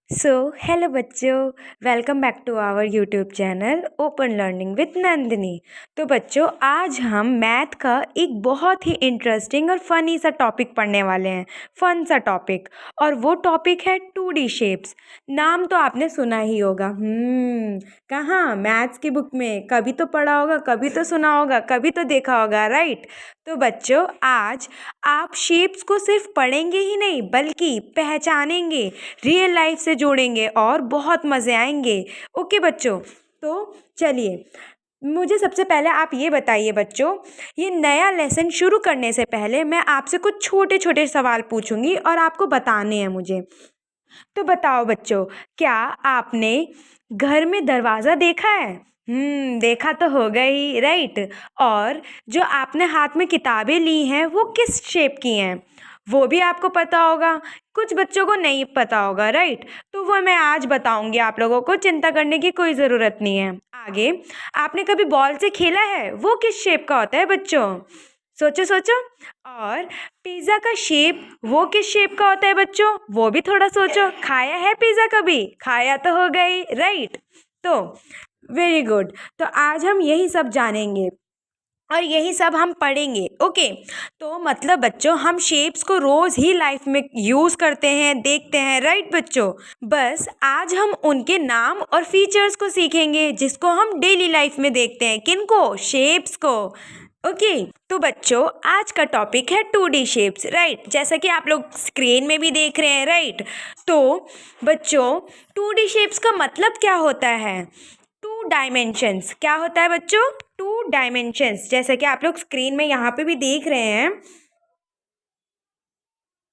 Hello बच्चों, welcome back to our YouTube channel open learning with Nandini. तो बच्चों, आज हम मैथ का एक बहुत ही इंटरेस्टिंग और फनी सा टॉपिक पढ़ने वाले हैं। फन सा टॉपिक, और वो टॉपिक है 2D शेप्स। नाम तो आपने सुना ही होगा। कहाँ? मैथ्स की बुक में कभी तो पढ़ा होगा, कभी तो सुना होगा, कभी तो देखा होगा, राइट? तो बच्चों, आज आप शेप्स को सिर्फ पढ़ेंगे ही नहीं बल्कि पहचानेंगे, रियल लाइफ से जोड़ेंगे और बहुत मज़े आएंगे। ओके बच्चों, तो चलिए, मुझे सबसे पहले आप ये बताइए बच्चों, ये नया लेसन शुरू करने से पहले मैं आपसे कुछ छोटे छोटे सवाल पूछूंगी और आपको बताने हैं मुझे। तो बताओ बच्चों, क्या आपने घर में दरवाज़ा देखा है? देखा तो होगा ही, राइट? और जो आपने हाथ में किताबें ली हैं वो किस शेप की हैं, वो भी आपको पता होगा। कुछ बच्चों को नहीं पता होगा, राइट? तो वो मैं आज बताऊंगी आप लोगों को, चिंता करने की कोई ज़रूरत नहीं है। आगे, आपने कभी बॉल से खेला है? वो किस शेप का होता है बच्चों? सोचो सोचो। और पिज़्ज़ा का शेप, वो किस शेप का होता है बच्चों? वो भी थोड़ा सोचो। खाया है पिज़्ज़ा कभी? खाया तो होगा ही, राइट? तो वेरी गुड। तो आज हम यही सब जानेंगे और यही सब हम पढ़ेंगे। ओके, तो मतलब बच्चों, हम शेप्स को रोज़ ही लाइफ में यूज़ करते हैं, देखते हैं, राइट बच्चों? बस आज हम उनके नाम और फीचर्स को सीखेंगे जिसको हम डेली लाइफ में देखते हैं। किनको? शेप्स को। ओके, तो बच्चों, आज का टॉपिक है 2D शेप्स, राइट? जैसा कि आप लोग स्क्रीन में भी देख रहे हैं, राइट? तो बच्चों, 2D शेप्स का मतलब क्या होता है? 2 डायमेंशंस। क्या होता है बच्चों? 2 डायमेंशंस। जैसा कि आप लोग स्क्रीन में यहाँ पे भी देख रहे हैं,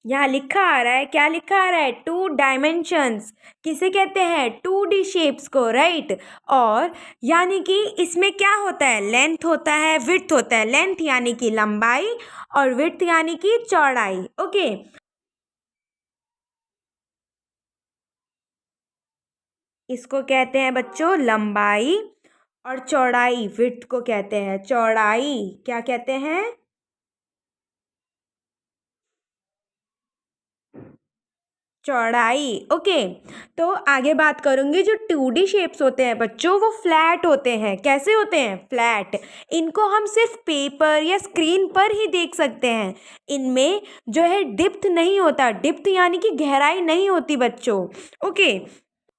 यहाँ लिखा आ रहा है। क्या लिखा आ रहा है? 2 डायमेंशंस। किसे कहते हैं? 2D शेप्स को, राइट? और यानी कि इसमें क्या होता है? लेंथ होता है, विड्थ होता है। लेंथ यानी कि लंबाई और विड्थ यानी कि चौड़ाई। ओके, इसको कहते हैं बच्चों लंबाई, और चौड़ाई, विड्थ को कहते हैं चौड़ाई। क्या कहते हैं? चौड़ाई। ओके, तो आगे बात करूंगी। जो 2D शेप्स होते हैं बच्चों, वो फ्लैट होते हैं। कैसे होते हैं? फ्लैट। इनको हम सिर्फ पेपर या स्क्रीन पर ही देख सकते हैं। इनमें जो है डिप्थ नहीं होता। डिप्थ यानी कि गहराई नहीं होती बच्चों। ओके,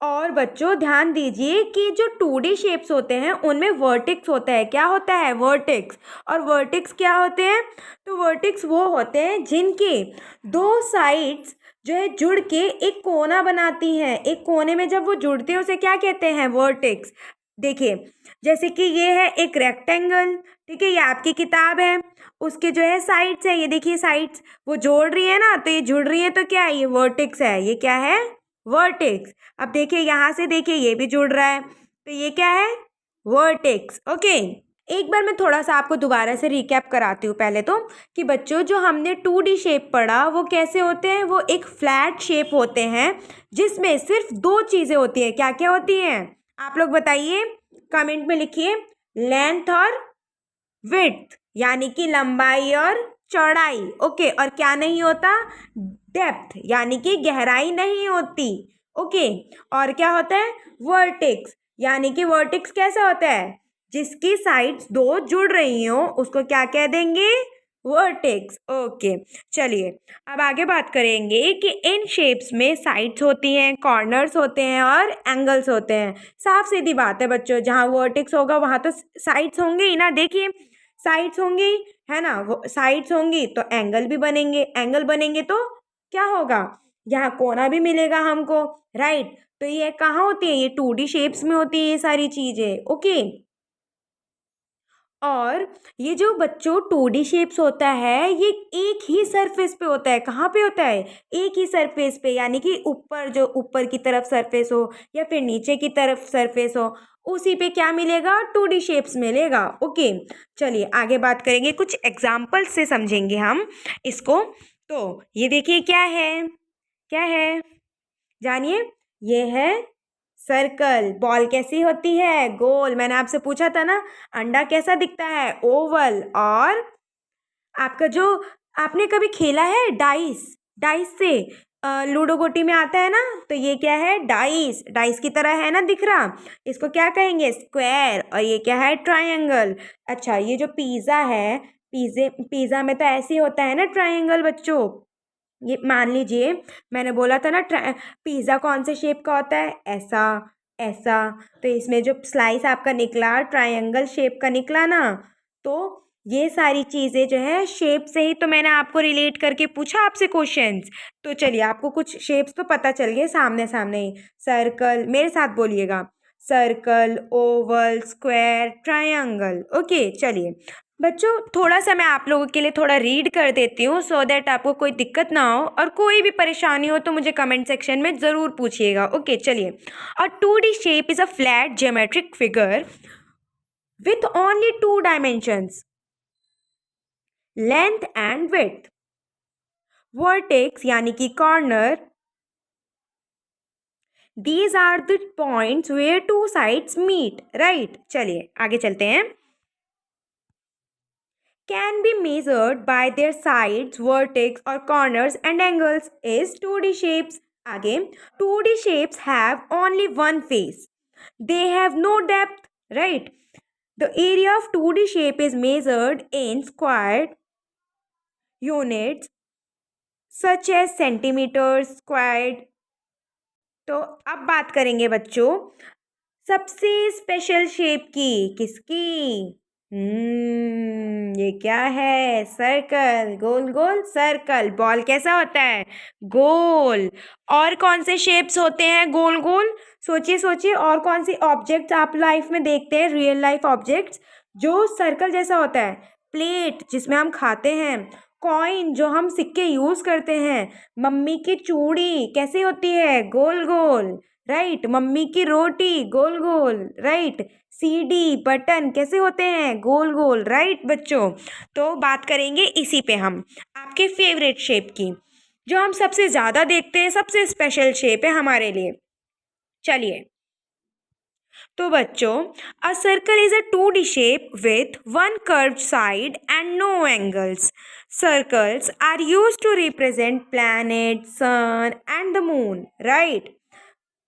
और बच्चों ध्यान दीजिए कि जो 2D शेप्स होते हैं उनमें वर्टेक्स होता है। क्या होता है? वर्टेक्स। और वर्टेक्स क्या होते हैं? तो वर्टेक्स वो होते हैं जिनके दो साइड्स जो है जुड़ के एक कोना बनाती हैं। एक कोने में जब वो जुड़ते हैं उसे क्या कहते हैं? वर्टेक्स। देखिए, जैसे कि ये है एक रेक्टेंगल, ठीक है? ये आपकी किताब है, उसके जो है साइड्स है, ये देखिए साइड्स वो जोड़ रही है ना, तो ये जुड़ रही है, तो क्या है? ये वर्टेक्स है। ये क्या है? वर्टेक्स। अब देखिए, यहाँ से देखिए ये भी जुड़ रहा है, तो ये क्या है? वर्टेक्स। ओके, एक बार मैं थोड़ा सा आपको दोबारा से रिकैप कराती हूँ पहले तो, कि बच्चों जो हमने 2D शेप पढ़ा वो कैसे होते हैं? वो एक फ्लैट शेप होते हैं जिसमें सिर्फ दो चीज़ें होती हैं। क्या क्या होती हैं? आप लोग बताइए, कमेंट में लिखिए। लेंथ और विड्थ, यानी कि लंबाई और चौड़ाई। ओके, और क्या नहीं होता? डेप्थ, यानी कि गहराई नहीं होती। ओके, और क्या होता है? वर्टेक्स, यानी कि वर्टेक्स कैसा होता है? जिसकी साइड्स दो जुड़ रही हो उसको क्या कह देंगे? वर्टेक्स। ओके, चलिए अब आगे बात करेंगे कि इन शेप्स में साइड्स होती हैं, कॉर्नर्स होते हैं और एंगल्स होते हैं। साफ सीधी बात है बच्चों, जहाँ वर्टेक्स होगा वहाँ तो साइड्स होंगे ही ना। देखिए, साइड्स होंगी, है ना? वो साइड्स होंगी तो एंगल भी बनेंगे, एंगल बनेंगे तो क्या होगा? यहाँ कोना भी मिलेगा हमको, राइट? तो ये कहाँ होती है? ये 2D शेप्स में होती है ये सारी चीज़ें। ओके, और ये जो बच्चों 2D शेप्स होता है ये एक ही सरफेस पे होता है। कहाँ पे होता है? एक ही सरफेस पे, यानी कि ऊपर, जो ऊपर की तरफ सरफेस हो या फिर नीचे की तरफ सरफेस हो, उसी पे क्या मिलेगा? 2D शेप्स मिलेगा। ओके, चलिए आगे बात करेंगे, कुछ एग्जाम्पल से समझेंगे हम इसको। तो ये देखिए, क्या है? क्या है? जानिए। ये है सर्कल। बॉल कैसी होती है? गोल। मैंने आपसे पूछा था ना, अंडा कैसा दिखता है? ओवल। और आपका जो, आपने कभी खेला है डाइस? डाइस से लूडो गोटी में आता है ना, तो ये क्या है, डाइस, डाइस की तरह है ना दिख रहा, इसको क्या कहेंगे, स्क्वायर। और ये क्या है, ट्रायंगल। अच्छा, ये जो पिज़्ज़ा है, पिज़्ज़ा में तो ऐसे ही होता है ना ट्रायंगल बच्चों। ये मान लीजिए, मैंने बोला था ना पिज़्ज़ा कौन से शेप का होता है, ऐसा, ऐसा। तो इसमें जो स्लाइस आपका निकला ट्रायंगल शेप का निकला ना, तो ये सारी चीज़ें जो है शेप से ही तो मैंने आपको रिलेट करके पूछा आपसे क्वेश्चंस। तो चलिए, आपको कुछ शेप्स तो पता चल गए सामने सामने ही। सर्कल, मेरे साथ बोलिएगा, circle, Oval, square, triangle. Okay, चलिए बच्चों, थोड़ा सा मैं आप लोगों के लिए थोड़ा रीड कर देती हूँ, सो दैट आपको कोई दिक्कत ना हो, और कोई भी परेशानी हो तो मुझे कमेंट सेक्शन में ज़रूर पूछिएगा। ओके, चलिए। A 2D shape is a flat geometric figure with only 2 dimensions, length and width. Vertex यानी कि corner, these are the points where 2 sides meet. Right, चलिए आगे चलते हैं। Can be measured by their sides, vertex or corners and angles is 2D shapes. Again, 2D shapes have only one face. They have no depth, right? The area of 2D shape is measured in squared units such as centimeters squared. तो अब बात करेंगे बच्चों सबसे special shape की, किसकी? ये क्या है? सर्कल, गोल गोल सर्कल। बॉल कैसा होता है? गोल। और कौन से शेप्स होते हैं गोल गोल? सोचिए सोचिए, और कौन सी ऑब्जेक्ट्स आप लाइफ में देखते हैं, रियल लाइफ ऑब्जेक्ट्स जो सर्कल जैसा होता है? प्लेट जिसमें हम खाते हैं, कॉइन जो हम सिक्के यूज करते हैं, मम्मी की चूड़ी कैसी होती है? गोल गोल, राइट। मम्मी की रोटी गोल गोल, राइट। सीडी बटन कैसे होते हैं? गोल गोल, राइट बच्चों। तो बात करेंगे इसी पे हम आपके फेवरेट शेप की, जो हम सबसे ज़्यादा देखते हैं, सबसे स्पेशल शेप है हमारे लिए। चलिए, तो बच्चों, a circle is a 2D shape with one curved side and no angles. Circles are used to represent planet, sun and the moon, right.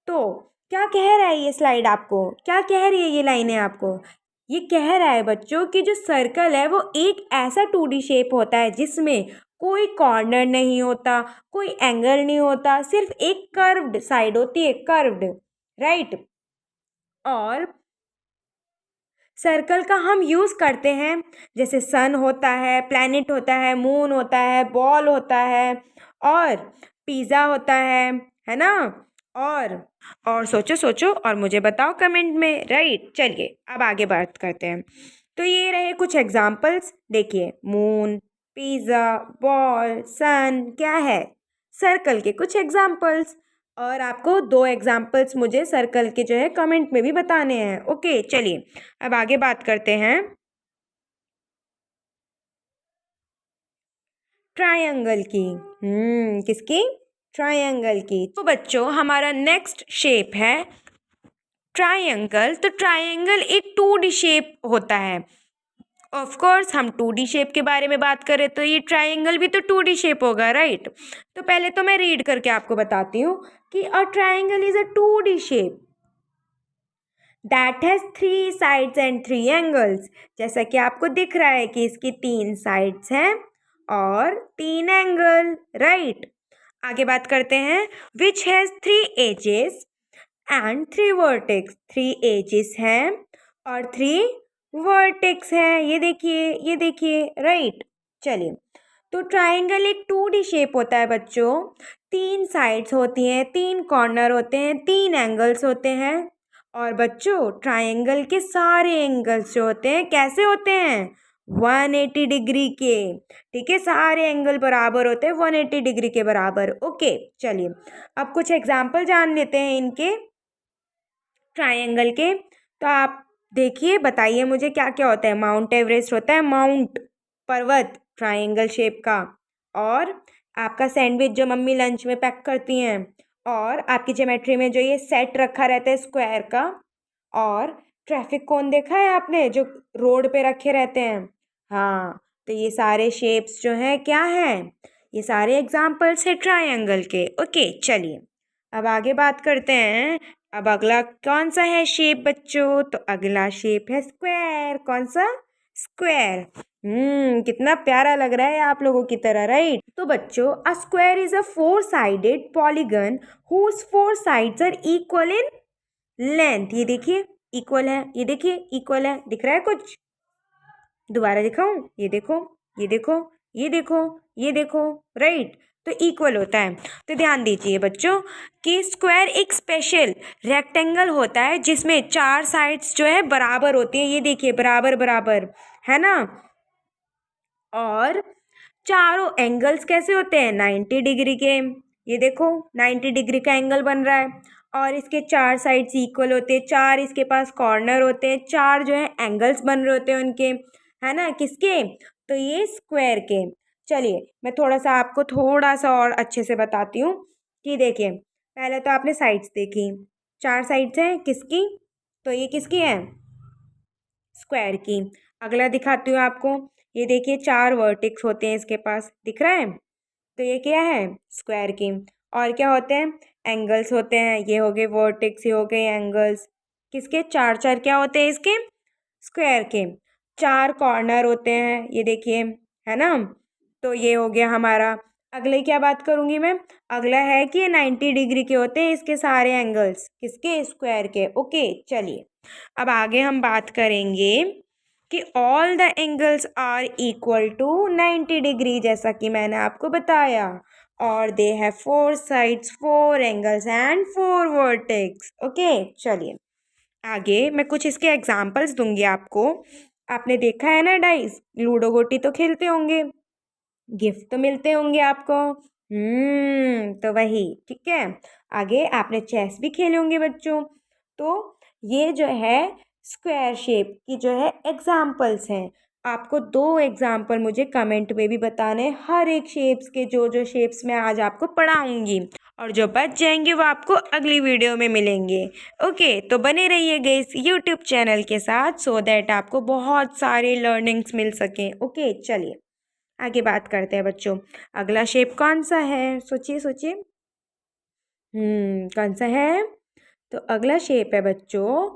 तो क्या कह रहा है ये स्लाइड आपको, क्या कह रही है ये लाइनें आपको? ये कह रहा है बच्चों कि जो सर्कल है वो एक ऐसा 2D शेप होता है जिसमें कोई कॉर्नर नहीं होता, कोई एंगल नहीं होता, सिर्फ एक कर्व्ड साइड होती है, कर्व्ड, राइट। और सर्कल का हम यूज़ करते हैं, जैसे सन होता है, प्लैनेट होता है, मून होता है, बॉल होता है, और पिज़्ज़ा होता है ना? और सोचो सोचो और मुझे बताओ कमेंट में, राइट। चलिए अब आगे बात करते हैं। तो ये रहे कुछ एग्जाम्पल्स, देखिए, मून, पिज़्ज़ा, बॉल, सन क्या है? सर्कल के कुछ एग्जाम्पल्स। और आपको 2 एग्जाम्पल्स मुझे सर्कल के जो है कमेंट में भी बताने हैं। ओके, चलिए अब आगे बात करते हैं ट्रायंगल की। किसकी? ट्रायंगल की। तो बच्चों, हमारा नेक्स्ट शेप है ट्रायंगल। तो ट्रायंगल एक 2D शेप होता है। ऑफ कोर्स हम 2D शेप के बारे में बात करें तो ये ट्रायंगल भी तो 2D शेप होगा, राइट। तो पहले तो मैं रीड करके आपको बताती हूँ कि a triangle is a 2D shape that has 3 sides and 3 angles. जैसा कि आपको दिख रहा है कि इसकी 3 साइड्स हैं और 3 एंगल, राइट। आगे बात करते हैं, which has 3 edges and 3 vertex. 3 edges हैं और 3 वर्टेक्स है, ये देखिए, ये देखिए, राइट। चलिए, तो ट्रायंगल एक 2D शेप होता है बच्चों। 3 साइड्स होती हैं, 3 कॉर्नर होते हैं, 3 एंगल्स होते हैं। और बच्चों, ट्रायंगल के सारे एंगल्स जो होते हैं कैसे होते हैं? 180 डिग्री के, ठीक है। सारे एंगल बराबर होते हैं 180 डिग्री के बराबर। ओके, चलिए अब कुछ एग्जाम्पल जान लेते हैं इनके ट्रायंगल के। तो आप देखिए, बताइए मुझे क्या क्या होता है। माउंट एवरेस्ट होता है, माउंट पर्वत, ट्रायंगल शेप का। और आपका सैंडविच जो मम्मी लंच में पैक करती हैं। और आपकी ज्योमेट्री में जो ये सेट रखा रहता है स्क्वायर का। और ट्रैफिक कोन देखा है आपने, जो रोड पे रखे रहते हैं? हाँ, तो ये सारे शेप्स जो हैं क्या हैं? ये सारे एग्जाम्पल्स है ट्रायंगल के। ओके चलिए अब आगे बात करते हैं। अब अगला कौन सा है शेप बच्चों? तो अगला शेप है स्क्वायर। कौन सा? स्क्वायर। कितना प्यारा लग रहा है आप लोगों की तरह, राइट? तो बच्चों a square is a four sided polygon whose four sides are equal in length. ये देखिए इक्वल है, ये देखिए इक्वल है, दिख रहा है कुछ? दोबारा दिखाऊं? ये देखो, ये देखो, ये देखो, ये देखो, राइट? तो इक्वल होता है। तो ध्यान दीजिए बच्चों कि स्क्वायर एक स्पेशल रेक्टेंगल होता है जिसमें चार साइड्स जो है बराबर होती हैं। ये देखिए बराबर बराबर, है ना? और चारों एंगल्स कैसे होते हैं? 90 डिग्री के। ये देखो 90 डिग्री का एंगल बन रहा है और इसके चार साइड्स इक्वल होते हैं। चार इसके पास कॉर्नर होते हैं, चार जो है एंगल्स बन रहे होते हैं उनके, है ना? किसके? तो ये स्क्वायर के। चलिए मैं थोड़ा सा आपको थोड़ा सा और अच्छे से बताती हूँ कि देखिए पहले तो आपने साइड्स देखी, चार साइड्स हैं किसकी? तो ये किसकी है? स्क्वायर की। अगला दिखाती हूँ आपको। ये देखिए चार वर्टेक्स होते हैं इसके पास, दिख रहा है? तो ये क्या है? स्क्वायर की। और क्या होते हैं? एंगल्स होते हैं। ये हो गए वर्टेक्स, ये हो गए एंगल्स। किसके? चार चार क्या होते हैं इसके? स्क्वायर के। चार कॉर्नर होते हैं, ये देखिए, है ना? तो ये हो गया हमारा। अगले क्या बात करूंगी मैं? अगला है कि ये 90 डिग्री के होते हैं इसके सारे एंगल्स। किसके? स्क्वायर के। ओके चलिए अब आगे हम बात करेंगे कि all the angles are equal to 90 degree, जैसा कि मैंने आपको बताया। और they have four sides, four angles and four vertex. Okay चलिए आगे मैं कुछ इसके एग्जाम्पल्स दूंगी आपको। आपने देखा है ना डाइस, लूडो गोटी तो खेलते होंगे, गिफ्ट तो मिलते होंगे आपको। तो वही ठीक है। आगे आपने चेस भी खेले होंगे बच्चों। तो ये जो है स्क्वायर शेप की जो है एग्जाम्पल्स हैं। आपको दो एग्जाम्पल मुझे कमेंट में भी बताने हैं, हर एक शेप्स के, जो जो शेप्स मैं आज आपको पढ़ाऊंगी। और जो बच जाएंगे वो आपको अगली वीडियो में मिलेंगे। ओके तो बने रहिएगा इस यूट्यूब चैनल के साथ सो दैट आपको बहुत सारे लर्निंग्स मिल सकें। ओके चलिए आगे बात करते हैं बच्चों। अगला शेप कौन सा है? सोचिए सोचिए। कौन सा है? तो अगला शेप है बच्चों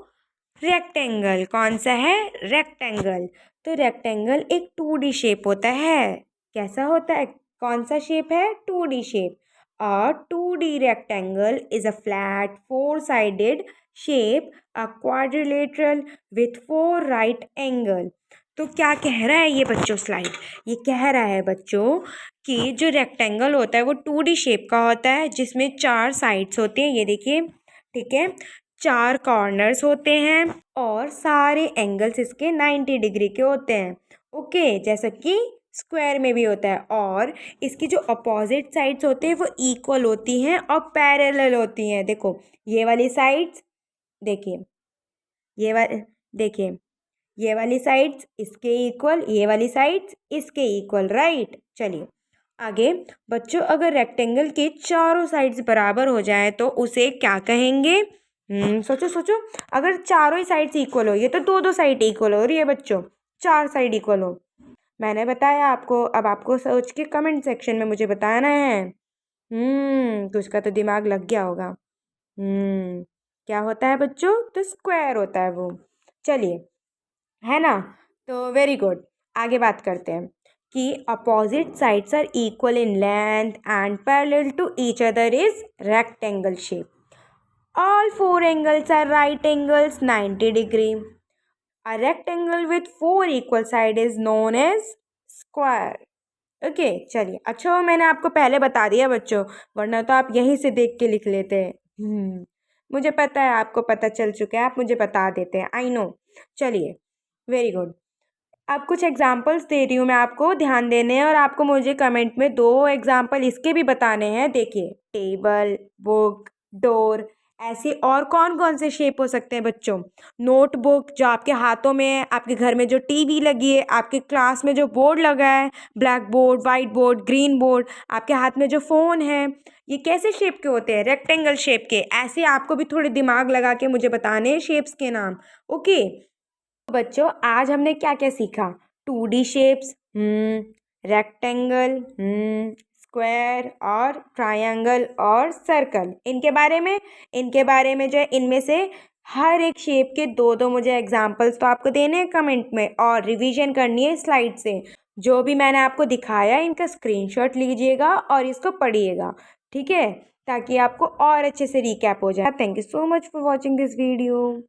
रेक्टेंगल। कौन सा है? रेक्टेंगल। तो रेक्टेंगल एक 2D शेप होता है। कैसा होता है? कौन सा शेप है? 2D shape. A 2D rectangle is a flat four-sided shape, a quadrilateral with four right angle। तो क्या कह रहा है ये बच्चों स्लाइड? ये कह रहा है बच्चों कि जो रेक्टेंगल होता है वो 2D शेप का होता है जिसमें चार साइड्स होती हैं। ये देखिए ठीक है, चार कॉर्नर्स होते हैं और सारे एंगल्स इसके 90 डिग्री के होते हैं। ओके जैसा कि स्क्वायर में भी होता है। और इसकी जो अपोजिट साइड्स होते हैं वो इक्वल होती हैं और पैरेलल होती हैं। देखो ये वाली साइड्स, देखिए ये वाली, देखिए ये वाली साइड्स इसके इक्वल, ये वाली साइड्स इसके इक्वल, राइट? चलिए आगे बच्चों अगर रेक्टेंगल के चारों साइड्स बराबर हो जाए तो उसे क्या कहेंगे? सोचो सोचो। अगर चारों ही साइड्स इक्वल हो, ये तो दो दो साइड इक्वल हो रही है बच्चों, चार साइड इक्वल हो। मैंने बताया आपको, अब आपको सोच के कमेंट सेक्शन में मुझे बताना है। तो उसका तो दिमाग लग गया होगा। क्या होता है बच्चों? तो स्क्वायर होता है वो। चलिए है ना? तो वेरी गुड। आगे बात करते हैं कि opposite sides are equal in length and parallel to each other is rectangle shape. All four angles are right angles 90 degree. A rectangle with four equal side is known as square। Okay चलिए अच्छा वो मैंने आपको पहले बता दिया बच्चों, वरना तो आप यहीं से देख के लिख लेते हैं। मुझे पता है आपको पता चल चुका है, आप मुझे बता देते हैं, आई नो। चलिए वेरी गुड। अब कुछ एग्जाम्पल्स दे रही हूँ मैं आपको, ध्यान देने हैं और आपको मुझे कमेंट में दो एग्जाम्पल इसके भी बताने हैं। देखिए टेबल, बुक, डोर, ऐसे और कौन कौन से शेप हो सकते हैं बच्चों? नोटबुक जो आपके हाथों में है, आपके घर में जो टीवी लगी है, आपके क्लास में जो बोर्ड लगा है, black board, white board, green board, आपके हाथ में जो फ़ोन है, ये कैसे शेप के होते हैं? रेक्टेंगल शेप के। ऐसे आपको भी थोड़े दिमाग लगा के मुझे बताने हैं शेप्स के नाम। ओके बच्चों आज हमने क्या क्या सीखा? 2D शेप्स, रेक्टेंगल, स्क्वायर और ट्रायंगल और सर्कल। इनके बारे में जो है इनमें से हर एक शेप के दो दो मुझे एग्जाम्पल्स तो आपको देने हैं कमेंट में, और रिवीजन करनी है स्लाइड से। जो भी मैंने आपको दिखाया इनका स्क्रीनशॉट लीजिएगा और इसको पढ़िएगा, ठीक है, ताकि आपको और अच्छे से रिकैप हो जाए। Thank you so much for watching this video.